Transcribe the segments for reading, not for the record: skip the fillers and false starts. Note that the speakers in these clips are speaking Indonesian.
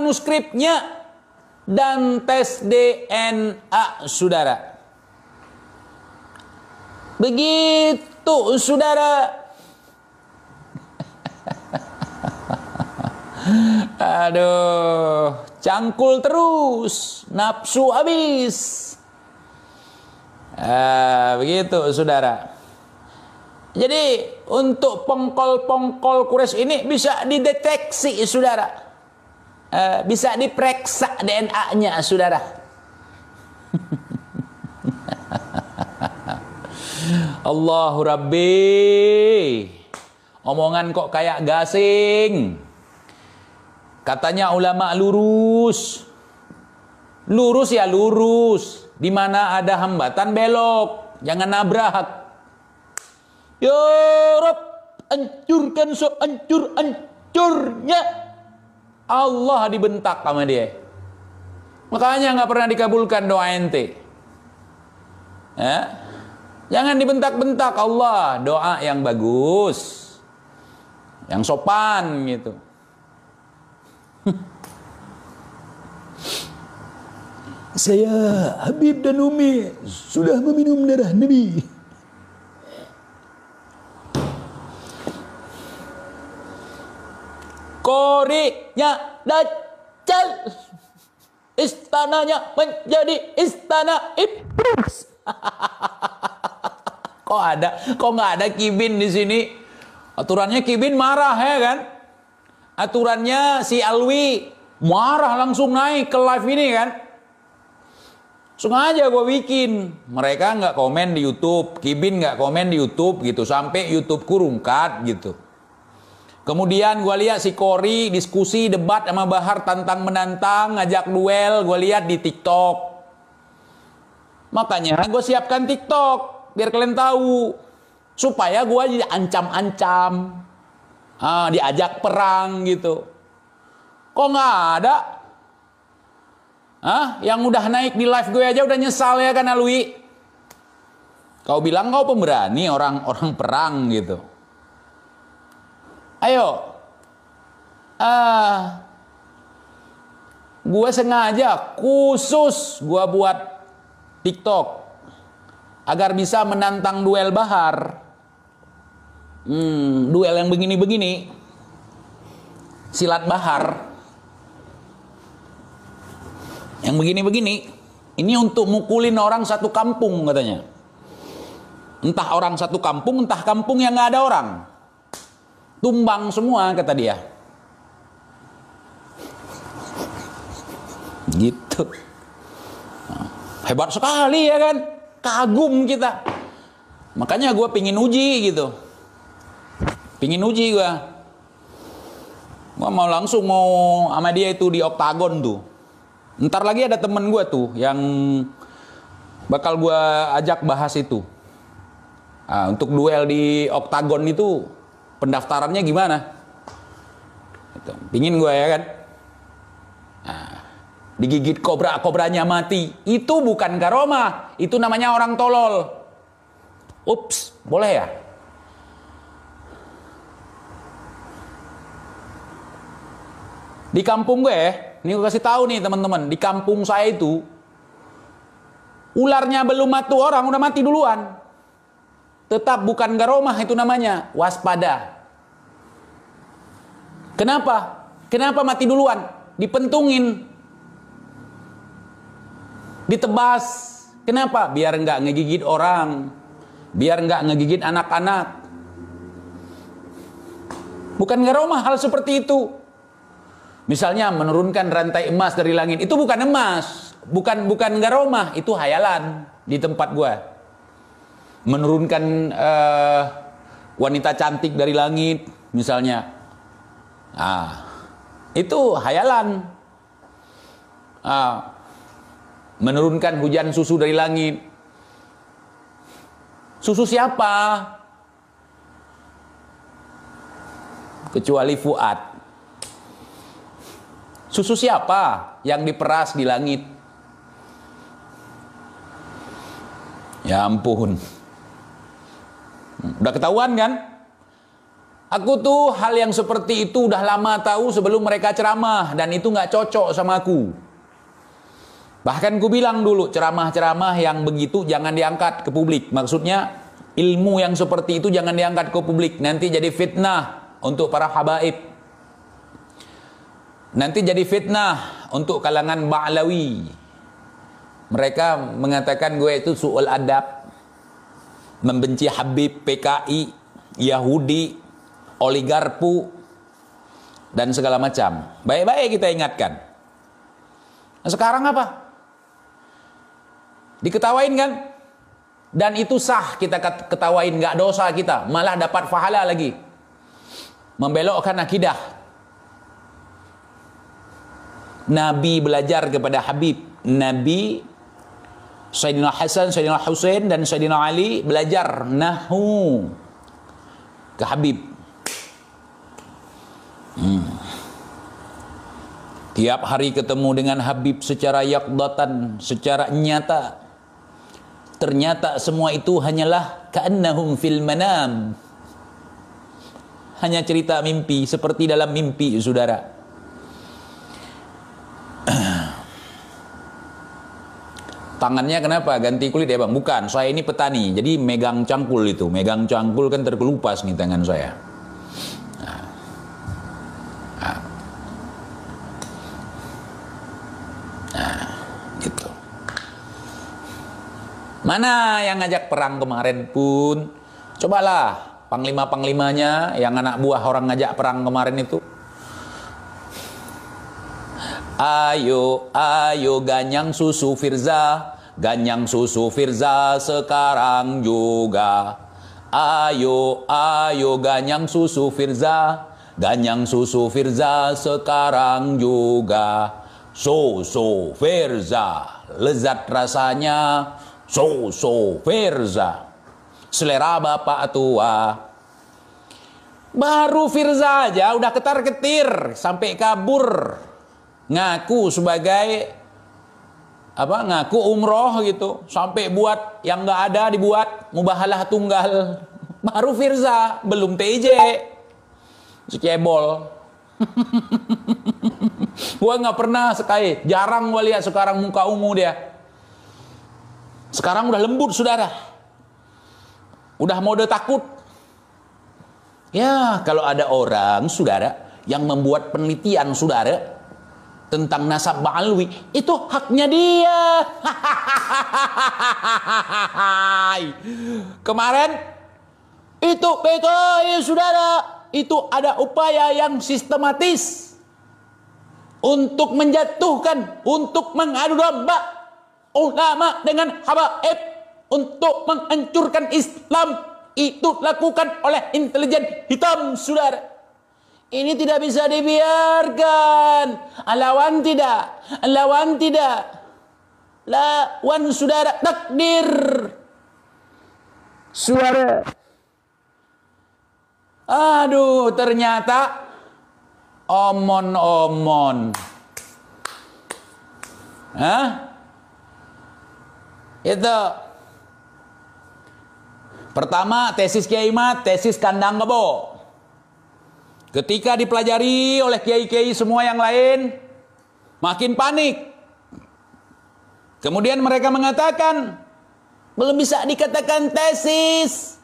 manuskripnya dan tes DNA, saudara. Begitu, saudara. Aduh, cangkul terus, nafsu habis. Begitu, saudara. Jadi untuk pongkol-pongkol Quraisy ini bisa dideteksi, saudara. Bisa diperiksa DNA-nya, saudara. Allahu Rabbi. Omongan kok kayak gasing. Katanya ulama lurus. Lurus ya lurus. Di mana ada hambatan belok. Jangan nabrak. Ya Rabb, hancurkan sehancur-hancurnya. Allah dibentak sama dia. Makanya nggak pernah dikabulkan doa ente. Ya? Jangan dibentak-bentak Allah. Doa yang bagus, yang sopan gitu. Saya Habib dan Umi sudah meminum darah Nabi. Korinya Dajjal, istananya menjadi istana iblis. Kok nggak ada Kibin di sini? Aturannya Kibin marah ya kan? Aturannya si Alwi marah langsung naik ke live ini kan? Sengaja gue bikin. Mereka nggak komen di YouTube, Kibin nggak komen di YouTube gitu, sampai YouTubeku rungkat gitu. Kemudian gue lihat si Kori diskusi debat sama Bahar tantang menantang, ngajak duel, gue lihat di TikTok. Makanya gue siapkan TikTok biar kalian tahu, supaya gue diancam-ancam, diajak perang gitu. Kok nggak ada? Yang udah naik di live gue aja udah nyesal ya kan Alwi? Kau bilang kau pemberani, orang perang gitu. Ayo, gue sengaja khusus gue buat TikTok agar bisa menantang duel Bahar. Duel yang begini-begini, silat Bahar. Yang begini-begini, ini untuk mukulin orang satu kampung katanya. Entah orang satu kampung, entah kampung yang nggak ada orang. Tumbang semua kata dia. Gitu. Hebat sekali ya kan? Kagum kita. Makanya gue pingin uji gitu. Pingin uji gue. Gue mau langsung sama dia itu di oktagon tuh. Ntar lagi ada temen gue tuh yang bakal gue ajak bahas itu. Untuk duel di oktagon itu pendaftarannya gimana? Pingin gue ya kan? Digigit kobra, kobranya mati. Itu bukan karomah, itu namanya orang tolol. Ups, boleh ya? Di kampung gue, ini gue kasih tahu nih teman-teman, di kampung saya itu ularnya belum mati orang udah mati duluan. Tetap bukan garomah itu namanya, waspada. Kenapa? Kenapa mati duluan? Dipentungin, ditebas. Kenapa? Biar nggak ngegigit orang, biar nggak ngegigit anak-anak. Bukan garomah hal seperti itu. Misalnya menurunkan rantai emas dari langit, itu bukan emas, bukan garomah, itu hayalan di tempat gua. Menurunkan wanita cantik dari langit misalnya, itu hayalan. Menurunkan hujan susu dari langit, susu siapa? Kecuali Fuad. Susu siapa yang diperas di langit? Ya ampun. Udah ketahuan kan? Aku tuh hal yang seperti itu udah lama tahu sebelum mereka ceramah, dan itu nggak cocok sama aku. Bahkan ku bilang dulu, ceramah-ceramah yang begitu jangan diangkat ke publik. Maksudnya ilmu yang seperti itu jangan diangkat ke publik, nanti jadi fitnah untuk para habaib. Nanti jadi fitnah untuk kalangan Ba'lawi. Mereka mengatakan gue itu su'ul adab, membenci Habib, PKI, Yahudi, oligarpu, dan segala macam. Baik-baik kita ingatkan. Nah, sekarang apa? Diketawain kan? Dan itu sah kita ketawain, nggak dosa kita, malah dapat pahala lagi. Membelokkan akidah. Nabi belajar kepada Habib. Nabi, Sayyidina Hasan, Sayyidina Husain, dan Sayyidina Ali belajar nahwu ke Habib. Tiap hari ketemu dengan Habib secara yaqdatan, secara nyata. Ternyata semua itu hanyalah ka'annahum fil manam. Hanya cerita mimpi, seperti dalam mimpi, saudara. Tangannya kenapa ganti kulit ya bang? Bukan, saya ini petani, jadi megang cangkul itu. Megang cangkul kan terkelupas nih tangan saya. Gitu. Mana yang ngajak perang kemarin pun? Cobalah panglima-panglimanya yang anak buah orang ngajak perang kemarin itu. Ayo, ayo ganyang susu Firza, ganyang susu Firza sekarang juga. Ayo, ayo ganyang susu Firza, ganyang susu Firza sekarang juga. Susu Firza, lezat rasanya. Susu Firza, selera bapak tua. Baru Firza aja udah ketar-ketir sampai kabur. Ngaku sebagai apa? Ngaku umroh gitu, sampai buat yang nggak ada dibuat mubahalah tunggal. Baru Firza, belum TJ. Secebol. Gua nggak pernah sekali, jarang gua lihat sekarang muka ungu dia. Sekarang udah lembut, saudara. Udah mode takut. Ya, kalau ada orang, saudara, yang membuat penelitian, saudara, tentang nasab Ba'alwi, itu haknya dia. Kemarin itu PKI, saudara, itu ada upaya yang sistematis untuk menjatuhkan, untuk mengadu domba ulama dengan habaib, untuk menghancurkan Islam. Itu lakukan oleh intelijen hitam, saudara. Ini tidak bisa dibiarkan. Lawan tidak. Lawan tidak. Lawan, saudara. Takdir. Saudara. Aduh, ternyata omon-omon. Hah? Itu. Pertama, tesis Kiai Mat, tesis kandang kebo. Ketika dipelajari oleh kiai-kiai semua yang lain, makin panik. Kemudian mereka mengatakan, belum bisa dikatakan tesis,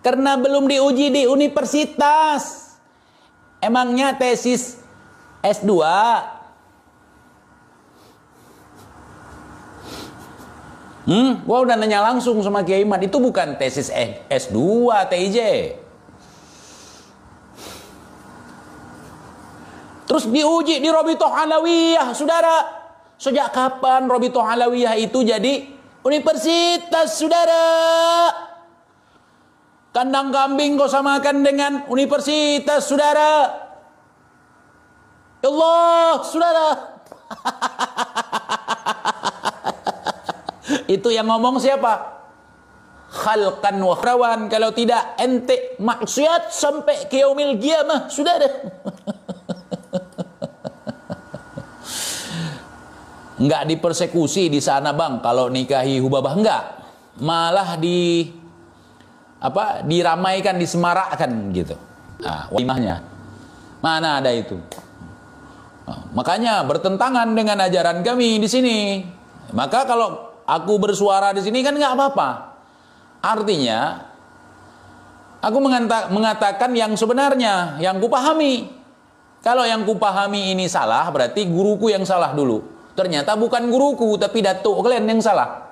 karena belum diuji di universitas. Emangnya tesis S2? Gua udah nanya langsung sama Kiai Mat, itu bukan tesis S2, TIJ. Terus diuji di Robitoh Alawiyah, saudara. Sejak kapan Robitoh Alawiyah itu jadi universitas, saudara? Kandang kambing kau samakan dengan universitas, saudara. Ya Allah, saudara. Itu yang ngomong siapa? Khalqan wa khrawan. Kalau tidak ente maksiat sampai ke yaumil qiyamah, saudara. Enggak dipersekusi di sana, bang, kalau nikahi hubabah, enggak. Malah diramaikan, disemarakkan gitu. Nah, walimahnya. Mana ada itu? Nah, makanya bertentangan dengan ajaran kami di sini. Maka kalau aku bersuara di sini kan nggak apa-apa. Artinya, aku mengatakan yang sebenarnya, yang kupahami. Kalau yang kupahami ini salah, berarti guruku yang salah dulu. Ternyata bukan guruku, tapi datuk kalian yang salah.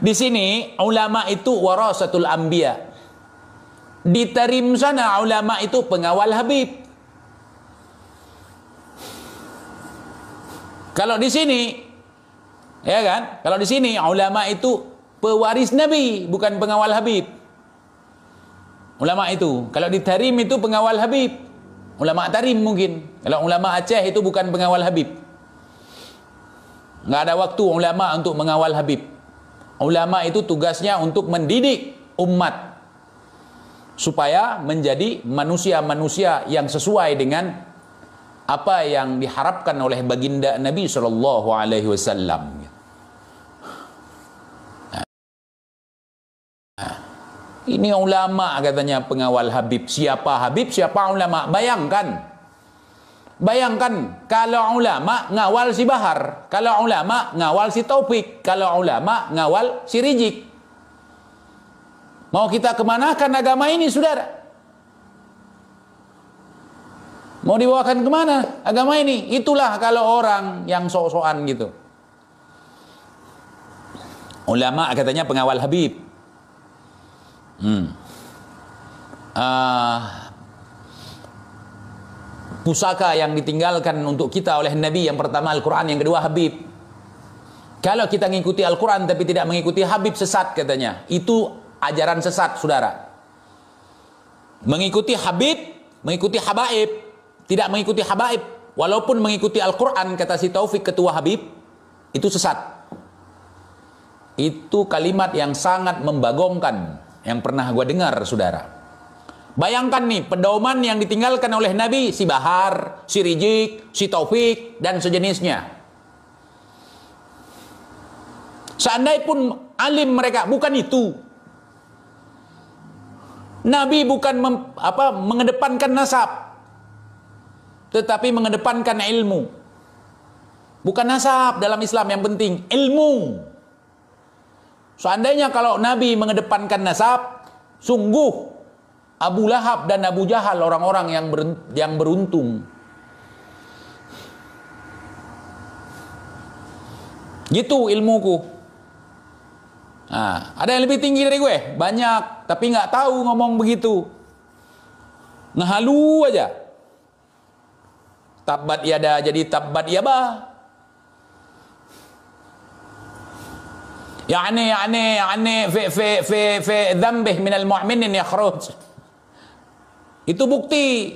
Di sini, ulama itu warasatul anbiya. Di Tarim sana, ulama itu pengawal Habib. Kalau di sini, ya kan? Kalau di sini, ulama itu pewaris Nabi, bukan pengawal Habib. Ulama itu. Kalau di Tarim itu pengawal Habib. Ulama Tarim mungkin. Kalau ulama Aceh itu bukan pengawal Habib. Nggak ada waktu ulama untuk mengawal Habib. Ulama itu tugasnya untuk mendidik umat supaya menjadi manusia-manusia yang sesuai dengan apa yang diharapkan oleh baginda Nabi Shallallahu Alaihi Wasallam. Ini ulama katanya pengawal Habib. Siapa Habib, siapa ulama? Bayangkan. Bayangkan kalau ulama ngawal si Bahar, kalau ulama ngawal si Taufik, kalau ulama ngawal si Rijik. Mau kita kemanakan agama ini, saudara? Mau dibawakan kemana agama ini? Itulah kalau orang yang sok-sokan gitu. Ulama katanya pengawal Habib. Pusaka yang ditinggalkan untuk kita oleh Nabi, yang pertama Al-Quran, yang kedua Habib. Kalau kita mengikuti Al-Quran tapi tidak mengikuti Habib, sesat katanya. Itu ajaran sesat, saudara. Mengikuti Habib, mengikuti Habaib, tidak mengikuti Habaib, walaupun mengikuti Al-Quran, kata si Taufik ketua Habib, itu sesat. Itu kalimat yang sangat membagongkan yang pernah gue dengar, saudara. Bayangkan nih, pedoman yang ditinggalkan oleh Nabi, si Bahar, si Rijik, si Taufik, dan sejenisnya. Seandainya pun alim mereka, bukan itu. Nabi bukan mengedepankan nasab, tetapi mengedepankan ilmu. Bukan nasab dalam Islam yang penting, ilmu. Seandainya kalau Nabi mengedepankan nasab, sungguh Abu Lahab dan Abu Jahal orang-orang yang beruntung. Gitu ilmuku. Nah, ada yang lebih tinggi dari gue? Banyak, tapi nggak tahu ngomong begitu. Ngehalu aja. Tabbat yada jadi tabbat yaba. يعني في ذنبه من المؤمن يخرج. Itu bukti.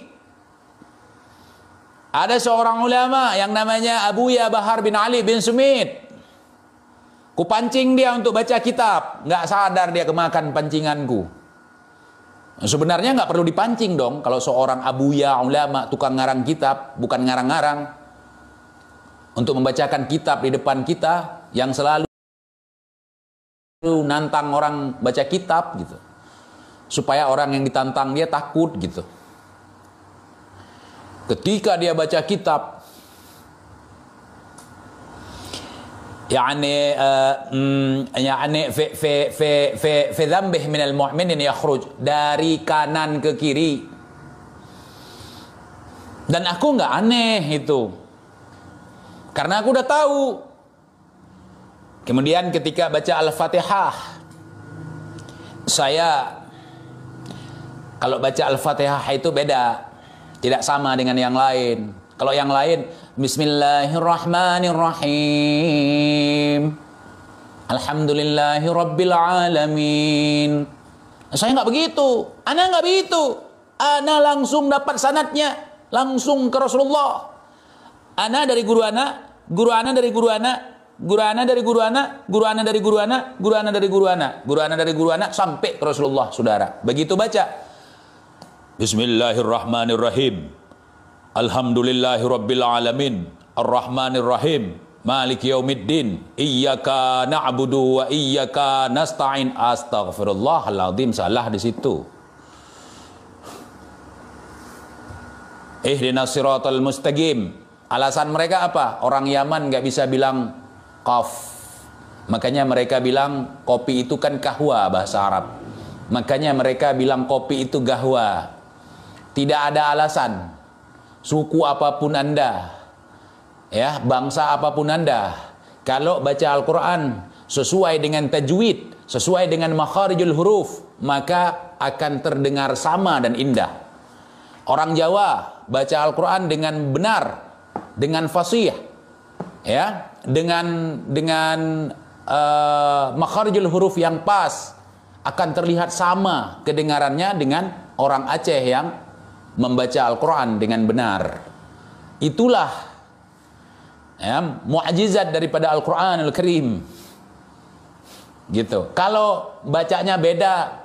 Ada seorang ulama yang namanya Abuya Bahar bin Ali bin Sumit. Kupancing dia untuk baca kitab, nggak sadar dia kemakan pancinganku. Sebenarnya nggak perlu dipancing dong kalau seorang Abuya ulama tukang ngarang kitab, bukan ngarang-ngarang, untuk membacakan kitab di depan kita yang selalu nantang orang baca kitab gitu, supaya orang yang ditantang dia takut gitu. Ketika dia baca kitab, yani fi dzambih minal mu'minin yakhruj, dari kanan ke kiri. Dan aku nggak aneh itu, karena aku udah tahu. Kemudian ketika baca Al-Fatihah, saya kalau baca Al-Fatihah itu beda, tidak sama dengan yang lain. Kalau yang lain Bismillahirrahmanirrahim, Alhamdulillahi Rabbil Alamin. Saya nggak begitu, ana nggak begitu. Ana langsung dapat sanadnya, langsung ke Rasulullah. Ana dari guru ana, guru ana dari guru ana, guru ana dari guru ana, guru ana dari guru ana, guru ana dari guru ana, guru ana dari guru ana, sampai ke Rasulullah, saudara. Begitu baca Bismillahirrahmanirrahim, Alhamdulillahi Rabbil Alamin, Ar-Rahmanirrahim, Maliki yaumiddin. Iyyaka na'budu wa iyyaka nasta'in. Astaghfirullahaladzim, salah di situ. Ihdinas siratal mustaqim. Alasan mereka apa? Orang Yaman nggak bisa bilang qaf. Makanya mereka bilang kopi itu kan kahwa bahasa Arab. Makanya mereka bilang kopi itu gahwa. Tidak ada alasan. Suku apapun Anda, ya, bangsa apapun Anda, kalau baca Al-Quran sesuai dengan tajwid, sesuai dengan makharijul huruf, maka akan terdengar sama dan indah. Orang Jawa baca Al-Quran dengan benar, dengan fasih, ya, dengan makharijul huruf yang pas, akan terlihat sama kedengarannya dengan orang Aceh yang membaca Al-Quran dengan benar. Itulah, ya, mukjizat daripada Al-Quranul Karim. Gitu. Kalau bacanya beda,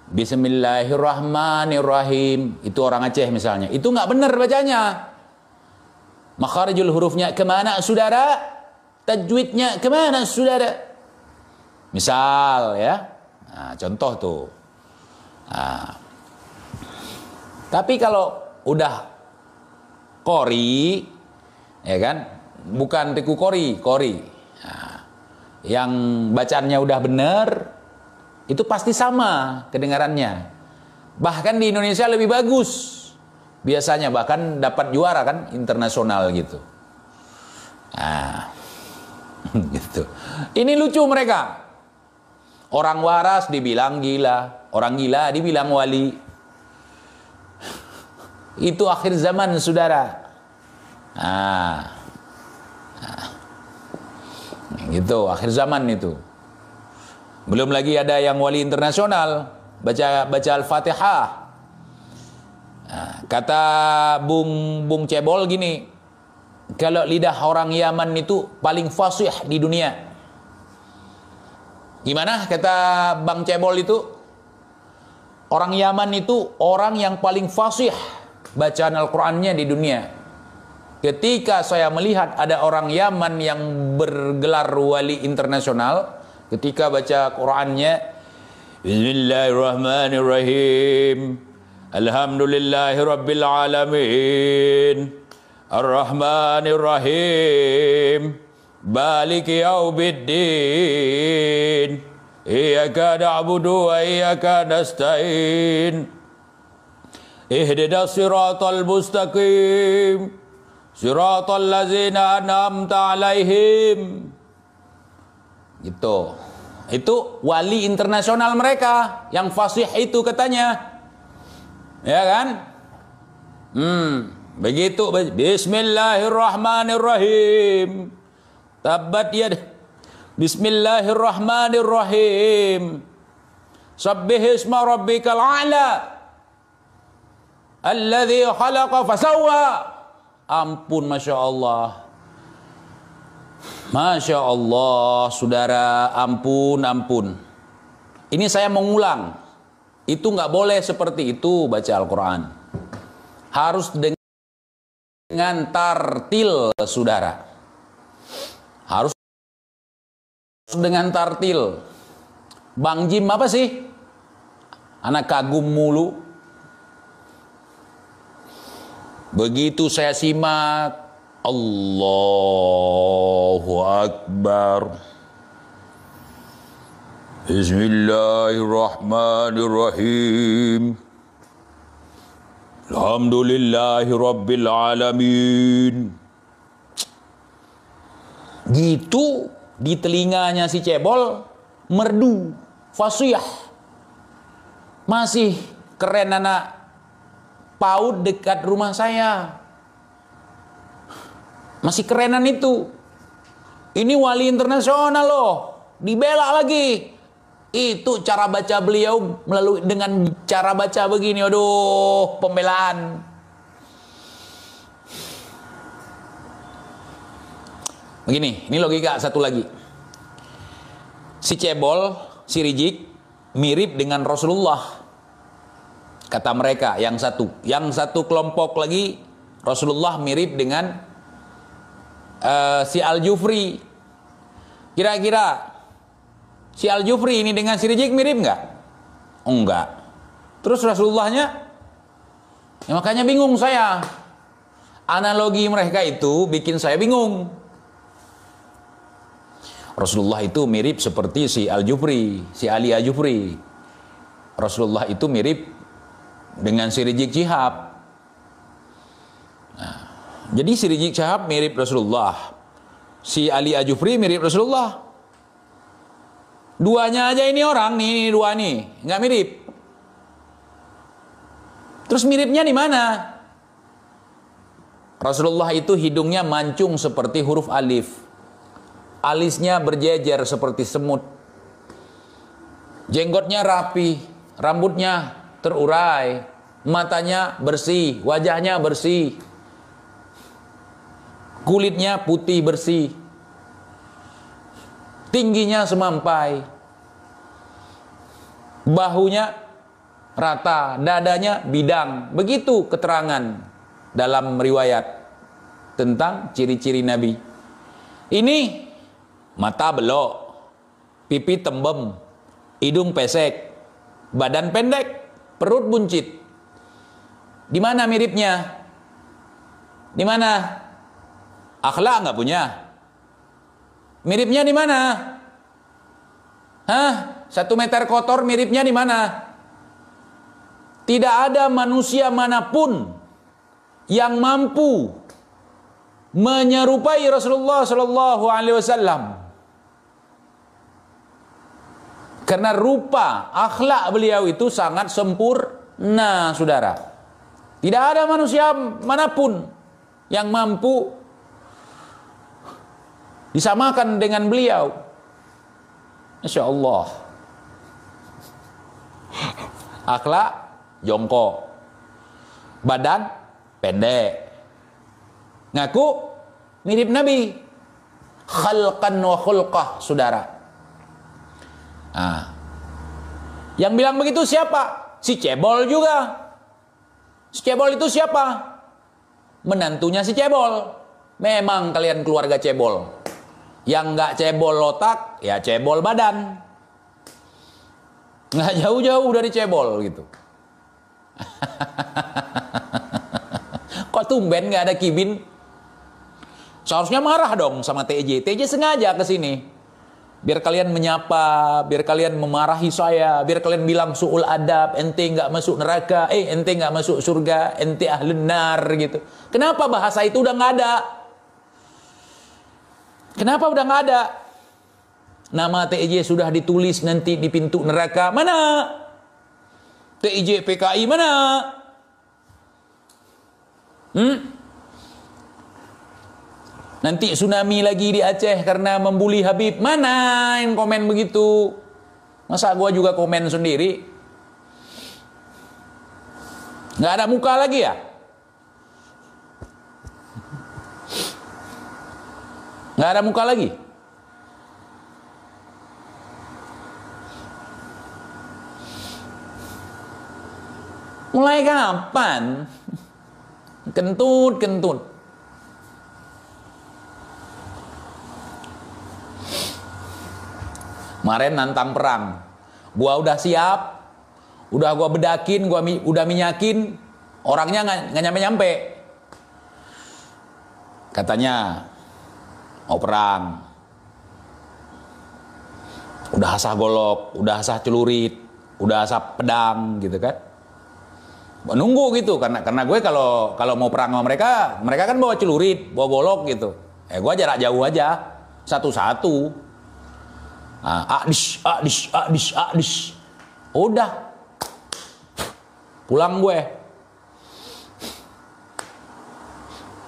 Bismillahirrahmanirrahim, itu orang Aceh misalnya, itu nggak benar bacanya. Makharijul hurufnya kemana saudara? Tajwidnya kemana saudara? Misal, ya, nah, contoh tuh. Nah. Tapi kalau udah qori, ya kan, bukan teku qori. Nah, yang bacaannya udah bener, itu pasti sama kedengarannya. Bahkan di Indonesia lebih bagus. Biasanya bahkan dapat juara kan internasional gitu. Nah, gitu. Ini lucu mereka. Orang waras dibilang gila, orang gila dibilang wali. Itu akhir zaman, saudara. Nah, gitu, akhir zaman itu. Belum lagi ada yang wali internasional, baca Al-Fatihah. Nah, kata Bung Cebol gini, kalau lidah orang Yaman itu paling fasih di dunia. Gimana kata Bang Cebol itu? Orang Yaman itu orang yang paling fasih bacaan Al-Qur'annya di dunia. Ketika saya melihat ada orang Yaman yang bergelar wali internasional, ketika baca Qur'annya, Bismillahirrahmanirrahim, Alhamdulillahirabbil alamin, Ar-Rahmanir-Rahim, Maliki yaumiddin, Iyyaka na'budu wa iyyaka nasta'in, Ihdinas siratal mustaqim, siratal ladzina an'amta 'alaihim. Gitu. Itu wali internasional mereka yang fasih itu katanya. Ya kan? Begitu. Bismillahirrahmanirrahim. Tabbat yad. Bismillahirrahmanirrahim. Sabbihisma rabbikal a'la. Alladzi khalaqa fasawwa. Ampun, Masya Allah. Masya Allah, saudara, ampun. Ini saya mengulang. Itu nggak boleh seperti itu baca Al-Quran. Harus dengan tartil, saudara. Harus dengan tartil. Bang Jim apa sih? Anak kagum mulu. Begitu saya simak, Allahu Akbar, Bismillahirrahmanirrahim, Alhamdulillahirabbil alamin. Gitu di telinganya si Cebol merdu, fasih. Masih keren anak PAUD dekat rumah saya. Masih kerenan itu. Ini wali internasional loh. Dibela lagi. Itu cara baca beliau melalui dengan cara baca begini. Aduh, pembelaan. Begini, ini logika satu lagi. Si Cebol, si Rijik mirip dengan Rasulullah. Kata mereka yang satu kelompok lagi, Rasulullah mirip dengan si Al-Jufri. Kira-kira si Al-Jufri ini dengan si Rijik mirip nggak? Enggak. Terus Rasulullahnya? Ya makanya bingung saya. Analogi mereka itu bikin saya bingung. Rasulullah itu mirip seperti si Al-Jufri, si Ali Al-Jufri. Rasulullah itu mirip dengan si Rijik Syihab. Nah, jadi si Rijik Syihab mirip Rasulullah. Si Ali Al-Jufri mirip Rasulullah. Duanya aja ini orang nih, dua nih, nggak mirip. Terus miripnya di mana? Rasulullah itu hidungnya mancung seperti huruf alif. Alisnya berjejer seperti semut. Jenggotnya rapi, rambutnya terurai, matanya bersih, wajahnya bersih. Kulitnya putih bersih. Tingginya semampai. Bahunya rata, dadanya bidang. Begitu keterangan dalam riwayat tentang ciri-ciri Nabi. Ini mata belok, pipi tembem, hidung pesek, badan pendek, perut buncit. Di mana miripnya? Di mana? Akhlak nggak punya. Miripnya di mana? Hah? 1 meter kotor miripnya di mana? Tidak ada manusia manapun yang mampu menyerupai Rasulullah Shallallahu Alaihi Wasallam. Karena rupa, akhlak beliau itu sangat sempurna, saudara. Tidak ada manusia manapun yang mampu disamakan dengan beliau. Masya Allah. Akhlak jongkok, badan pendek, ngaku mirip Nabi, khalqan wa khulqah, saudara. Nah, yang bilang begitu siapa? Si Cebol juga. Si Cebol itu siapa? Menantunya si Cebol. Memang kalian keluarga Cebol. Yang nggak cebol otak, ya cebol badan. Nggak jauh-jauh dari cebol gitu. Kok tumben nggak ada Kibin? Seharusnya marah dong sama TJ. TJ sengaja ke sini. Biar kalian menyapa, biar kalian memarahi saya, biar kalian bilang su'ul adab, ente nggak masuk neraka, ente nggak masuk surga, ente ahlun nar gitu. Kenapa bahasa itu udah nggak ada? Kenapa udah nggak ada? Nama TIJ sudah ditulis nanti di pintu neraka. Mana? TIJ PKI mana? Nanti tsunami lagi di Aceh karena membuli Habib. Mana yang komen begitu? Masa gua juga komen sendiri? Nggak ada muka lagi ya? Nggak ada muka lagi. Mulai kapan? Kentut. Kemarin nantang perang. Gua udah siap. Udah gua bedakin, udah minyakin. Orangnya nggak nyampe-nyampe. Katanya mau perang, udah asah golok, udah asah celurit, udah asah pedang gitu kan. Nunggu gitu karena gue kalau mau perang sama mereka kan bawa celurit, bawa golok gitu. Gue jarak jauh aja, satu-satu. Adis. Udah. Pulang gue.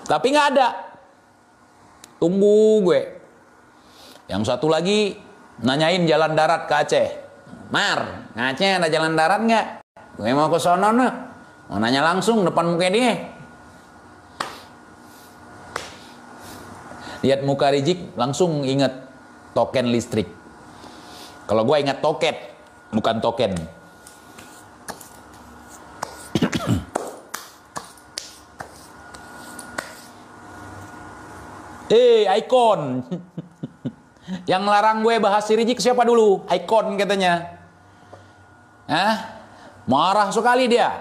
Tapi nggak ada. Tunggu gue. Yang satu lagi nanyain jalan darat ke Aceh. Mar, Aceh ada jalan darat nggak? Gue mau ke sono nih. Mau nanya langsung depan muka dia. Lihat muka Rijik langsung inget token listrik. Kalau gue ingat toket, bukan token. Icon. Yang larang gue bahas si Rizik siapa dulu? Icon katanya. Marah sekali dia.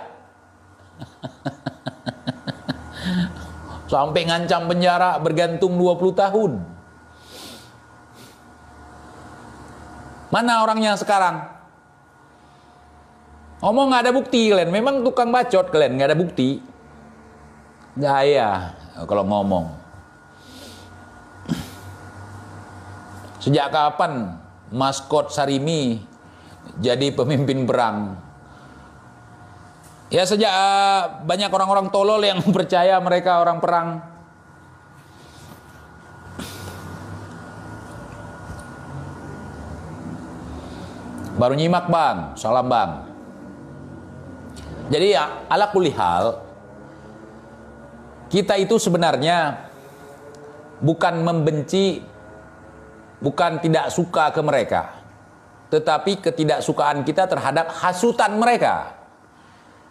Sampai ngancam penjara bergantung 20 tahun. Mana orangnya sekarang? Ngomong nggak ada bukti kalian. Memang tukang bacot kalian, nggak ada bukti. Gaya kalau ngomong. Sejak kapan maskot Sarimi jadi pemimpin perang? Ya sejak banyak orang-orang tolol yang percaya mereka orang perang. Baru nyimak bang, salam bang. Jadi ya ala kulli hal, kita itu sebenarnya bukan membenci, bukan tidak suka ke mereka, tetapi ketidaksukaan kita terhadap hasutan mereka,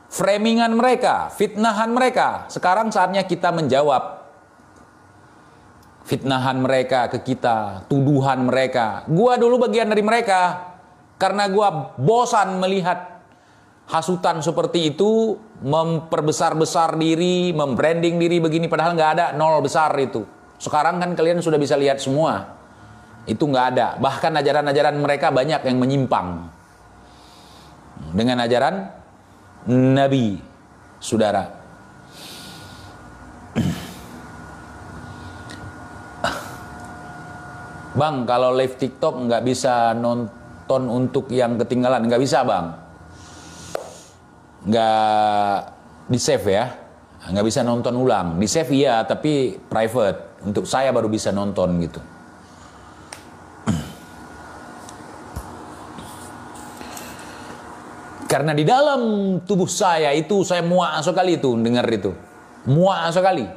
framingan mereka, fitnahan mereka. Sekarang saatnya kita menjawab fitnahan mereka ke kita, tuduhan mereka. Gua dulu bagian dari mereka, karena gua bosan melihat hasutan seperti itu, memperbesar-besar diri, membranding diri begini, padahal nggak ada, nol besar itu. Sekarang kan kalian sudah bisa lihat semua. Itu nggak ada. Bahkan ajaran-ajaran mereka banyak yang menyimpang dengan ajaran Nabi, saudara. Bang, kalau live TikTok nggak bisa nonton untuk yang ketinggalan, nggak bisa bang. Nggak di save ya, nggak bisa nonton ulang. Di save iya, tapi private. Untuk saya baru bisa nonton gitu. Karena di dalam tubuh saya itu, saya muak sekali itu dengar itu. Muak sekali.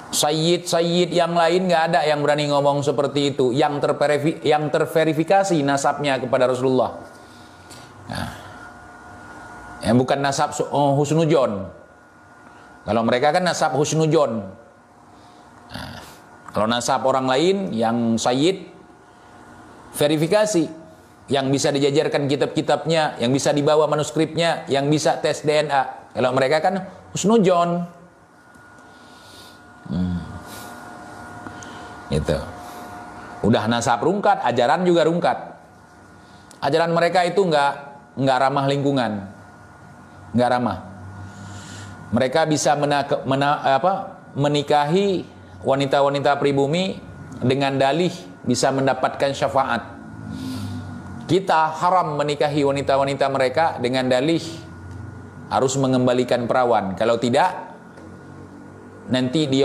Sayyid yang lain nggak ada yang berani ngomong seperti itu. Yang terverifikasi nasabnya kepada Rasulullah. Nah, yang bukan nasab husnujon. Kalau mereka kan nasab husnujon. Nah, kalau nasab orang lain yang sayyid, verifikasi, yang bisa dijajarkan kitab-kitabnya, yang bisa dibawa manuskripnya, yang bisa tes DNA. Kalau mereka kan husnujon. Gitu. Udah nasab rungkat, ajaran juga rungkat. Ajaran mereka itu nggak ramah lingkungan, nggak ramah. Mereka bisa menikahi wanita-wanita pribumi dengan dalih bisa mendapatkan syafaat. Kita haram menikahi wanita-wanita mereka dengan dalih harus mengembalikan perawan. Kalau tidak, nanti di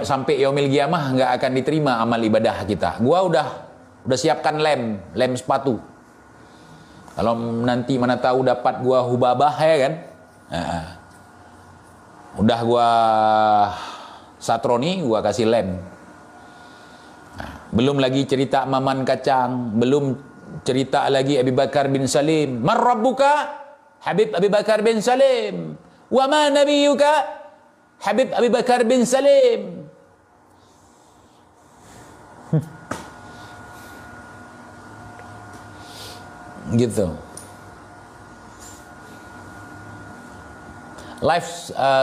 sampai yaumil qiyamah nggak akan diterima amal ibadah kita. Gua udah siapkan lem sepatu. Kalau nanti mana tahu dapat gua hubabah ya kan. Udah gua satroni, gua kasih lem. Belum lagi cerita Maman Kacang, belum cerita lagi Abi Bakar bin Salim. Man rabbuka? Habib Abi Bakar bin Salim. Wa ma nabiyuka? Habib Abi Bakar bin Salim. Gitu. Live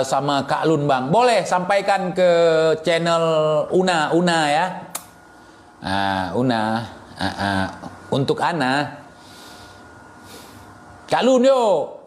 sama Kak Lun bang, boleh sampaikan ke channel Una ya. Una untuk Ana. Kak Lun yo.